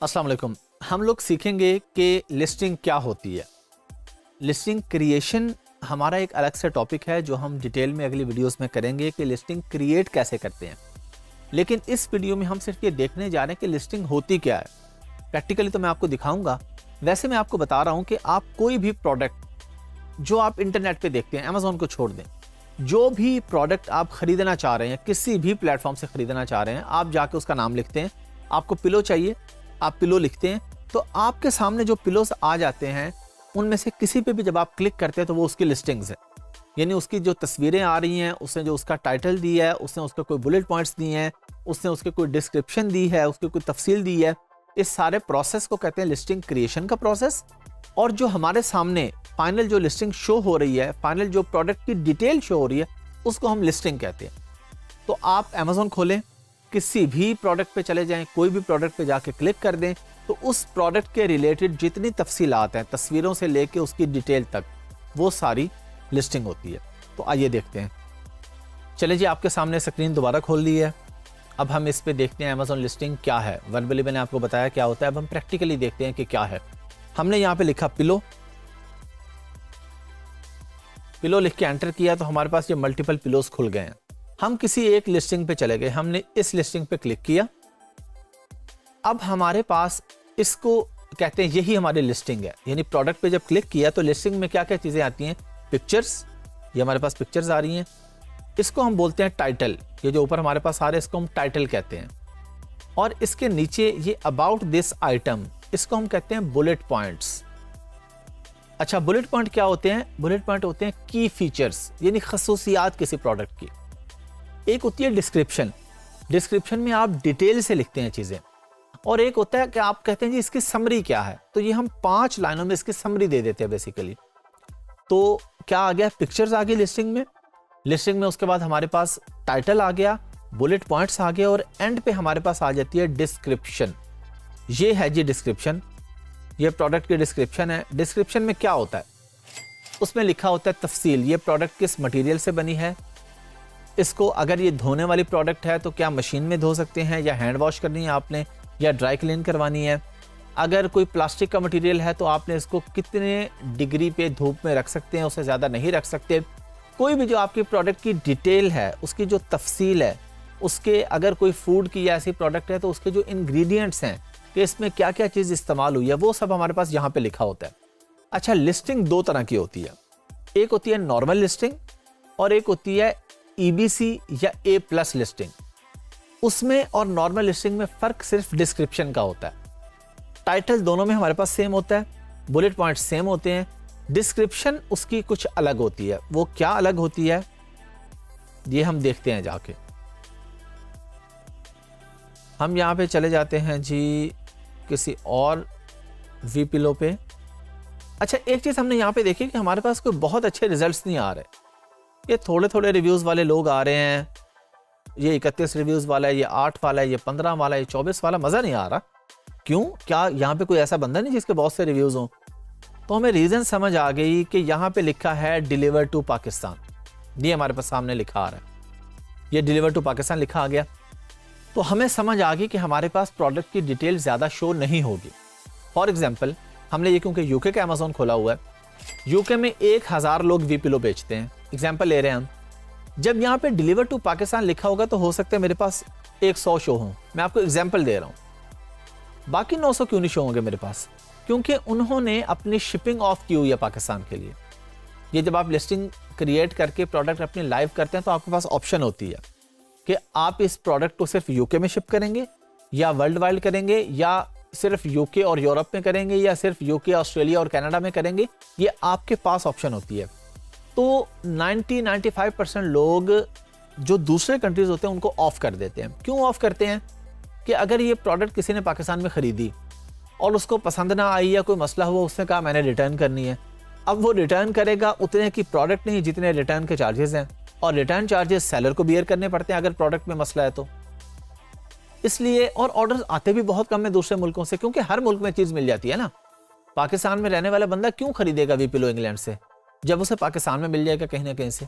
अस्सलाम वालेकुम। हम लोग सीखेंगे कि लिस्टिंग क्या होती है। लिस्टिंग क्रिएशन हमारा एक अलग से टॉपिक है जो हम डिटेल में अगली वीडियोस में करेंगे कि लिस्टिंग क्रिएट कैसे करते हैं। लेकिन इस वीडियो में हम सिर्फ ये देखने जा रहे हैं कि लिस्टिंग होती क्या है। प्रैक्टिकली तो मैं आपको दिखाऊंगा। वैसे मैं आपको बता रहा हूँ कि आप कोई भी प्रोडक्ट जो आप इंटरनेट पे देखते हैं, अमेज़ॉन को छोड़ दें, जो भी प्रोडक्ट आप खरीदना चाह रहे हैं, किसी भी प्लेटफॉर्म से खरीदना चाह रहे हैं, आप जाके उसका नाम लिखते हैं। आपको पिलो चाहिए, आप पिलो लिखते हैं तो आपके सामने जो पिलोस आ जाते हैं उनमें से किसी पे भी जब आप क्लिक करते हैं तो वो उसकी लिस्टिंग्स है। यानी उसकी जो तस्वीरें आ रही हैं, उसने जो उसका टाइटल दिया है, उसने उसके कोई बुलेट पॉइंट्स दिए हैं, उसने उसके कोई डिस्क्रिप्शन दी है, उसकी कोई तफसील दी है। इस सारे प्रोसेस को कहते हैं लिस्टिंग क्रिएशन का प्रोसेस। और जो हमारे सामने फाइनल जो लिस्टिंग शो हो रही है, फाइनल जो प्रोडक्ट की डिटेल शो हो रही है, उसको हम लिस्टिंग कहते हैं। तो आप अमेज़ॉन खोलें, किसी भी प्रोडक्ट पे चले जाएं, कोई भी प्रोडक्ट पे जाके क्लिक कर दें तो उस प्रोडक्ट के रिलेटेड जितनी तफसीलात हैं, तस्वीरों से लेके उसकी डिटेल तक, वो सारी लिस्टिंग होती है। तो आइए देखते हैं। चलिए जी, आपके सामने स्क्रीन दोबारा खोल ली है। अब हम इस पे देखते हैं अमेज़ॉन लिस्टिंग क्या है। वर्बली मैंने आपको बताया क्या होता है, अब हम प्रैक्टिकली देखते हैं कि क्या है। हमने यहाँ पे लिखा पिलो, पिलो लिख के एंटर किया तो हमारे पास ये मल्टीपल पिलोस खुल गए हैं। हम किसी एक लिस्टिंग पे चले गए, हमने इस लिस्टिंग पे क्लिक किया। अब हमारे पास इसको कहते हैं, यही हमारी लिस्टिंग है। यानी प्रोडक्ट पे जब क्लिक किया तो लिस्टिंग में क्या क्या चीज़ें आती हैं, पिक्चर्स, ये हमारे पास पिक्चर्स आ रही हैं। इसको हम बोलते हैं टाइटल, ये जो ऊपर हमारे पास आ रहे हैं इसको हम टाइटल कहते हैं। और इसके नीचे ये अबाउट दिस आइटम, इसको हम कहते हैं बुलेट पॉइंट्स। अच्छा, बुलेट पॉइंट क्या होते हैं? बुलेट पॉइंट होते हैं की फीचर्स, यानी खसूसियात किसी प्रोडक्ट की। एक होती है डिस्क्रिप्शन, डिस्क्रिप्शन में आप डिटेल से लिखते हैं चीज़ें। और एक होता है कि आप कहते हैं जी इसकी समरी क्या है, तो ये हम 5 लाइनों में इसकी समरी दे देते हैं बेसिकली। तो क्या आ गया, पिक्चर्स आ गई लिस्टिंग में। लिस्टिंग में उसके बाद हमारे पास टाइटल आ गया, बुलेट पॉइंट्स आ गए और एंड पे हमारे पास आ जाती है डिस्क्रिप्शन। ये है जी डिस्क्रिप्शन, ये प्रोडक्ट की डिस्क्रिप्शन है। डिस्क्रिप्शन में क्या होता है, उसमें लिखा होता है तफसील, ये प्रोडक्ट किस मटेरियल से बनी है, इसको अगर ये धोने वाली प्रोडक्ट है तो क्या मशीन में धो सकते हैं या हैंड वॉश करनी है आपने, या ड्राई क्लीन करवानी है। अगर कोई प्लास्टिक का मटेरियल है तो आपने इसको कितने डिग्री पे धूप में रख सकते हैं, उससे ज़्यादा नहीं रख सकते। कोई भी जो आपकी प्रोडक्ट की डिटेल है, उसकी जो तफसील है, उसके अगर कोई फूड की या ऐसी प्रोडक्ट है तो उसके जो इंग्रेडिएंट्स हैं कि इसमें क्या क्या चीज़ इस्तेमाल हुई है, वो सब हमारे पास यहाँ पे लिखा होता है। अच्छा, लिस्टिंग 2 तरह की होती है, एक होती है नॉर्मल लिस्टिंग और एक होती है EBC या A+ लिस्टिंग। उसमें और नॉर्मल लिस्टिंग में फ़र्क सिर्फ डिस्क्रिप्शन का होता है। टाइटल दोनों में हमारे पास सेम होता है, बुलेट पॉइंट सेम होते हैं, डिस्क्रिप्शन उसकी कुछ अलग होती है। वो क्या अलग होती है ये हम देखते हैं जाके। हम यहाँ पे चले जाते हैं जी किसी और वी पिलो पे। अच्छा, एक चीज़ हमने यहाँ पे देखी कि हमारे पास कोई बहुत अच्छे रिजल्ट्स नहीं आ रहे। ये थोड़े थोड़े रिव्यूज़ वाले लोग आ रहे हैं, ये 31 रिव्यूज़ वाला है, ये 8 वाला है, ये 15 वाला है, ये 24 वाला। मज़ा नहीं आ रहा। क्यों? क्या यहाँ पे कोई ऐसा बंदा नहीं जिसके बहुत से रिव्यूज़ हों? तो हमें रीज़न समझ आ गई कि यहाँ पे लिखा है डिलीवर टू पाकिस्तान। ये हमारे पास सामने लिखा आ रहा है, ये डिलीवर टू पाकिस्तान लिखा आ गया। तो हमें समझ आ गई कि हमारे पास प्रोडक्ट की डिटेल ज़्यादा शो नहीं होगी। फॉर एग्जाम्पल, हमने ये क्योंकि यूके का अमेज़ॉन खोला हुआ है, यूके में 1000 लोग वी पिलो बेचते हैं। एग्जाम्पल ले रहे हैं हम, जब यहाँ पे डिलीवर टू पाकिस्तान लिखा होगा तो हो सकता है मेरे पास 100 शो हों। मैं आपको एग्जाम्पल दे रहा हूँ, बाकी 900 क्यों नहीं शो होंगे मेरे पास? क्योंकि उन्होंने अपनी शिपिंग ऑफ की हुई है पाकिस्तान के लिए। ये जब आप लिस्टिंग क्रिएट करके प्रोडक्ट अपनी लाइव करते हैं तो आपके पास ऑप्शन होती है कि आप इस प्रोडक्ट को सिर्फ यूके में शिप करेंगे या वर्ल्ड वाइड करेंगे, या सिर्फ यूके और यूरोप में करेंगे, या सिर्फ यूके, ऑस्ट्रेलिया और कनाडा में करेंगे। ये आपके पास ऑप्शन होती है। तो 90-95% लोग जो दूसरे कंट्रीज होते हैं उनको ऑफ कर देते हैं। क्यों ऑफ करते हैं? कि अगर ये प्रोडक्ट किसी ने पाकिस्तान में ख़रीदी और उसको पसंद ना आई या कोई मसला हुआ, उसने कहा मैंने रिटर्न करनी है, अब वो रिटर्न करेगा उतने की प्रोडक्ट नहीं जितने रिटर्न के चार्जेस हैं, और रिटर्न चार्जेस सेलर को बियर करने पड़ते हैं अगर प्रोडक्ट में मसला है तो। इसलिए और ऑर्डर्स आते भी बहुत कम है दूसरे मुल्कों से, क्योंकि हर मुल्क में चीज़ मिल जाती है ना। पाकिस्तान में रहने वाला बंदा क्यों खरीदेगा वी पिलो इंग्लैंड से, जब उसे पाकिस्तान में मिल जाएगा कहीं ना कहीं से।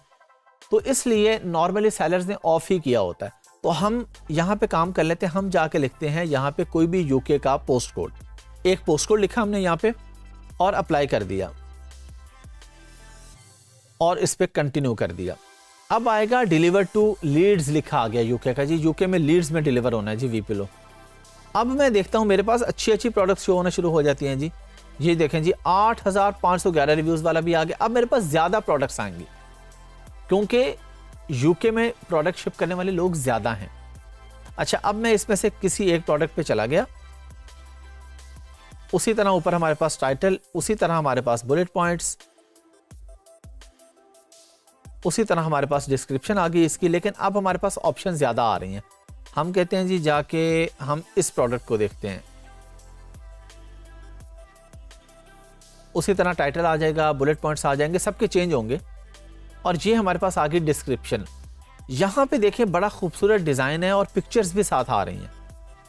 तो इसलिए नॉर्मली सेलर्स ने ऑफ ही किया होता है। तो हम यहाँ पे काम कर लेते हैं, हम जाके लिखते हैं यहाँ पे कोई भी यूके का पोस्ट कोड, एक पोस्ट कोड लिखा हमने यहाँ पे और अप्लाई कर दिया और इस पे कंटिन्यू कर दिया। अब आएगा डिलीवर टू लीड्स, लिखा आ गया यूके का जी, यूके में लीड्स में डिलीवर होना है जी वीपिलो। अब मैं देखता हूँ मेरे पास अच्छी अच्छी प्रोडक्ट्स शो होना शुरू हो जाती हैं जी। ये देखें जी 8511 रिव्यूज वाला भी आ गया। अब मेरे पास ज्यादा प्रोडक्ट्स आएंगी क्योंकि यूके में प्रोडक्ट शिप करने वाले लोग ज्यादा हैं। अच्छा, अब मैं इसमें से किसी एक प्रोडक्ट पे चला गया, उसी तरह ऊपर हमारे पास टाइटल, उसी तरह हमारे पास बुलेट पॉइंट्स, उसी तरह हमारे पास डिस्क्रिप्शन आ गई इसकी, लेकिन अब हमारे पास ऑप्शन ज्यादा आ रही हैं। हम कहते हैं जी जाके हम इस प्रोडक्ट को देखते हैं, उसी तरह टाइटल आ जाएगा, बुलेट पॉइंट्स आ जाएंगे, सबके चेंज होंगे। और ये हमारे पास आ गई डिस्क्रिप्शन। यहाँ पे देखिए बड़ा खूबसूरत डिज़ाइन है और पिक्चर्स भी साथ आ रही हैं।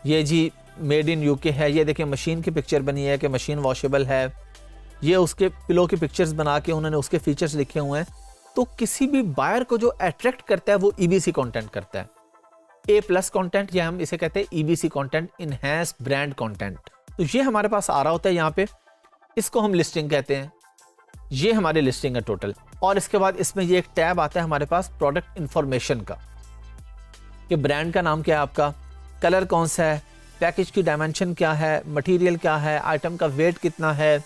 ये जी मेड इन यूके है, ये देखिए मशीन की पिक्चर बनी है कि मशीन वॉशेबल है, ये उसके पिलो की पिक्चर्स बना के उन्होंने उसके फीचर्स लिखे हुए हैं। तो किसी भी बायर को जो अट्रैक्ट करता है वो ईबीसी कंटेंट करता है, A+ कंटेंट, या हम इसे कहते हैं EBC content, enhance brand content. तो ये हमारे पास आ रहा होता है यहाँ पे, इसको हम लिस्टिंग कहते हैं। ये हमारी लिस्टिंग है टोटल। और इसके बाद इसमें ये एक टैब आता है हमारे पास प्रोडक्ट इंफॉर्मेशन का, कि ब्रांड का नाम क्या है आपका, कलर कौन सा है, पैकेज की डायमेंशन क्या है, मटेरियल क्या है, आइटम का वेट कितना है।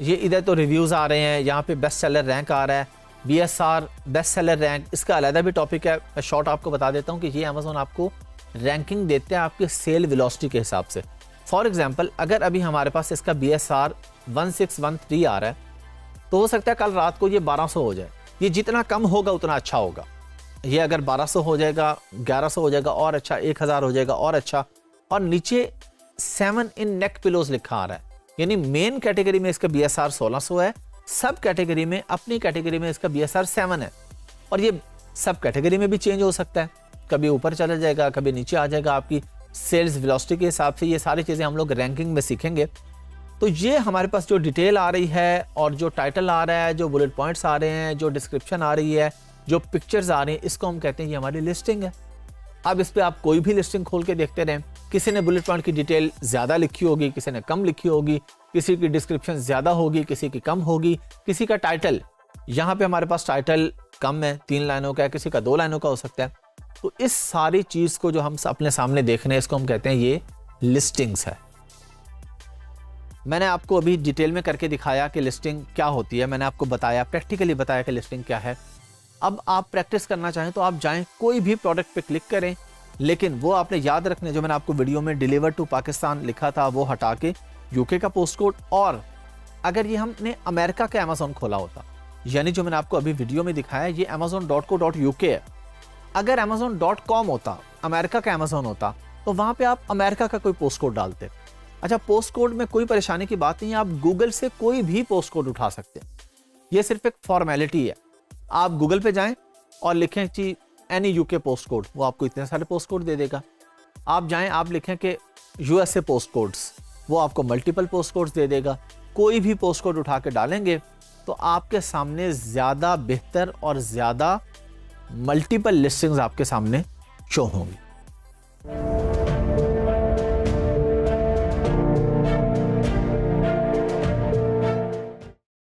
ये इधर तो रिव्यूज आ रहे हैं, यहाँ पे बेस्ट सेलर रैंक आ रहा है, BSR बेस्ट सेलर रैंक, इसका अलग भी टॉपिक है। मैं शॉर्ट आपको बता देता हूँ कि ये अमेज़न आपको रैंकिंग देते हैं आपके सेल वेलोसिटी के हिसाब से। फॉर एग्जांपल, अगर अभी हमारे पास इसका BSR 1613 आ रहा है, तो हो सकता है कल रात को ये 1200 हो जाए। ये जितना कम होगा उतना अच्छा होगा। ये अगर 1200 हो जाएगा, 1100 हो जाएगा और अच्छा, 1000 हो जाएगा और अच्छा। और नीचे 7 इन नेक पिलोज लिखा आ रहा है, यानी मेन कैटेगरी में इसका BSR 1600 है, सब कैटेगरी में, अपनी कैटेगरी में इसका BSR 7 है। और ये सब कैटेगरी में भी चेंज हो सकता है, कभी ऊपर चला जाएगा, कभी नीचे आ जाएगा आपकी सेल्स वेलोसिटी के हिसाब से। ये सारी चीज़ें हम लोग रैंकिंग में सीखेंगे। तो ये हमारे पास जो डिटेल आ रही है और जो टाइटल आ रहा है, जो बुलेट पॉइंट्स आ रहे हैं, जो डिस्क्रिप्शन आ रही है, जो पिक्चर्स आ रही हैं, इसको हम कहते हैं ये हमारी लिस्टिंग है। अब इस पर आप कोई भी लिस्टिंग खोल के देखते रहें, किसी ने बुलेट पॉइंट की डिटेल ज़्यादा लिखी होगी, किसी ने कम लिखी होगी, किसी की डिस्क्रिप्शन ज़्यादा होगी, किसी की कम होगी, किसी का टाइटल, यहाँ पे हमारे पास टाइटल कम है, 3 लाइनों का है, किसी का 2 लाइनों का हो सकता है। तो इस सारी चीज़ को जो हम अपने सामने देख रहे हैं, इसको हम कहते हैं ये लिस्टिंग्स है। मैंने आपको अभी डिटेल में करके दिखाया कि लिस्टिंग क्या होती है, मैंने आपको बताया, प्रैक्टिकली बताया कि लिस्टिंग क्या है। अब आप प्रैक्टिस करना चाहें तो आप जाएं, कोई भी प्रोडक्ट पे क्लिक करें, लेकिन वो आपने याद रखने, जो मैंने आपको वीडियो में डिलीवर टू पाकिस्तान लिखा था वो हटा के यूके का पोस्ट कोड। और अगर ये हमने अमेरिका का अमेज़न खोला होता, यानी जो मैंने आपको अभी वीडियो में दिखाया ये amazon.co.uk है, अगर amazon.com होता, अमेरिका का अमेज़न होता, तो वहाँ पे आप अमेरिका का कोई पोस्ट कोड डालते। अच्छा, पोस्ट कोड में कोई परेशानी की बात नहीं है, आप गूगल से कोई भी पोस्ट कोड उठा सकते हैं, ये सिर्फ एक फॉर्मेलिटी है। आप गूगल पे जाएं और लिखें कि एनी यूके पोस्ट कोड, वो आपको इतने सारे पोस्ट कोड दे देगा। आप जाएं, आप लिखें कि USA पोस्ट कोड्स, वो आपको मल्टीपल पोस्ट कोड्स दे देगा। कोई भी पोस्ट कोड उठा के डालेंगे तो आपके सामने ज़्यादा बेहतर और ज़्यादा मल्टीपल लिस्टिंग्स आपके सामने शो होंगी।